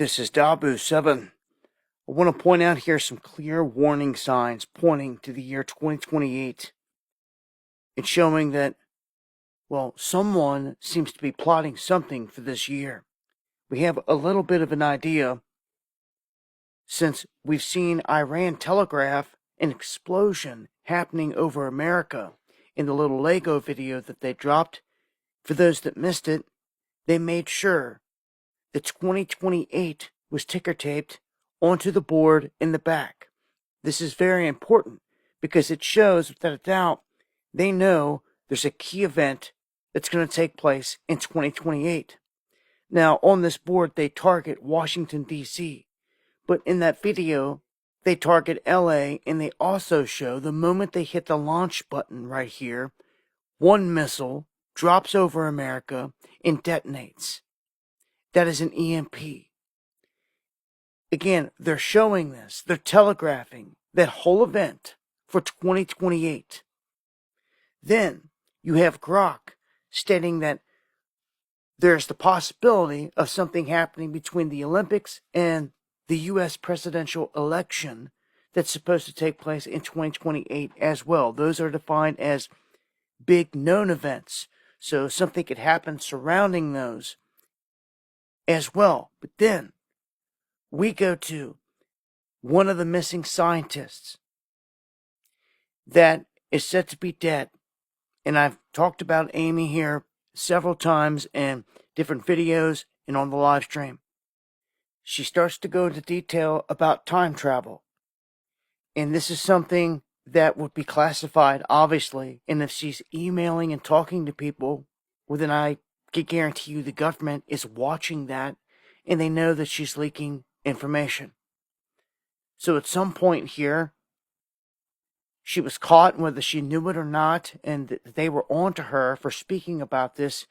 This is Dabu7. I want to point out here some clear warning signs pointing to the year 2028. It's showing that, well, someone seems to be plotting something for this year. We have a little bit of an idea since we've seen Iran telegraph an explosion happening over America in the little Lego video that they dropped. For those that missed it, they made sure that 2028 was ticker taped onto the board in the back. This is very important because it shows without a doubt they know there's a key event that's going to take place in 2028. Now, on this board, they target Washington, D.C., but in that video, they target L.A., and they also show the moment they hit the launch button right here, one missile drops over America and detonates. That is an EMP. Again, they're showing this. They're telegraphing that whole event for 2028. Then you have Grok stating that there's the possibility of something happening between the Olympics and the U.S. presidential election that's supposed to take place in 2028 as well. Those are defined as big known events. So something could happen surrounding those as well. But then we go to one of the missing scientists that is said to be dead. And I've talked about Amy here several times in different videos and on the live stream. She starts to go into detail about time travel. And this is something that would be classified, obviously. And if she's emailing and talking to people, well, then I can guarantee you the government is watching that and they know that she's leaking information. So at some point here, she was caught, whether she knew it or not, and they were on to her for speaking about this.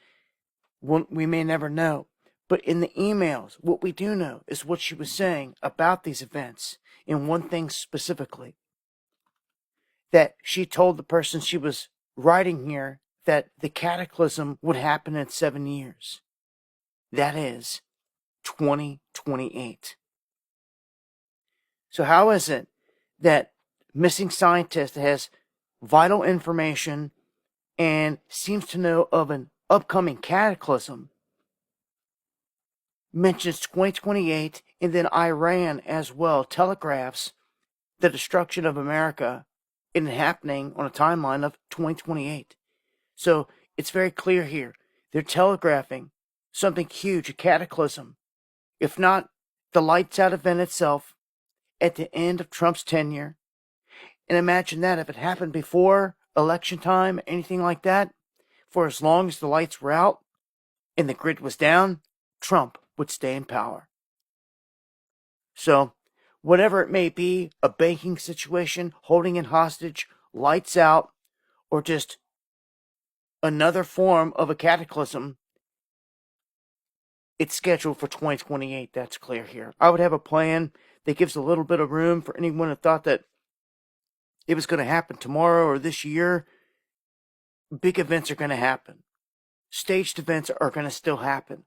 We may never know. But in the emails, what we do know is what she was saying about these events. And one thing specifically, that she told the person she was writing here that the cataclysm would happen in 7 years. That is 2028. So how is it that missing scientist has vital information and seems to know of an upcoming cataclysm mentions 2028, and then Iran as well telegraphs the destruction of America and happening on a timeline of 2028. So it's very clear here. They're telegraphing something huge, a cataclysm. If not the lights out event itself at the end of Trump's tenure. And imagine that if it happened before election time, anything like that, for as long as the lights were out and the grid was down, Trump would stay in power. So, whatever it may be, a banking situation, holding in hostage, lights out, or just another form of a cataclysm, it's scheduled for 2028. That's clear here. I would have a plan that gives a little bit of room for anyone who thought that it was going to happen tomorrow or this year. Big events are going to happen. Staged events are going to still happen.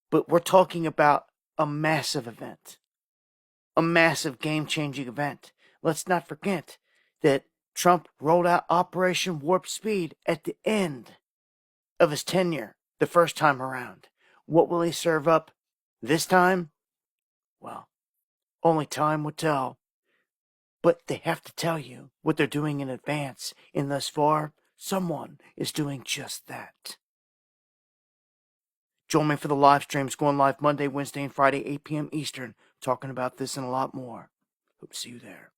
But we're talking about a massive event. A massive game-changing event. Let's not forget that Trump rolled out Operation Warp Speed at the end of his tenure the first time around. What will he serve up this time? Well, only time will tell. But they have to tell you what they're doing in advance. And thus far, someone is doing just that. Join me for the live streams going live Monday, Wednesday, and Friday, 8 p.m. Eastern, talking about this and a lot more. Hope to see you there.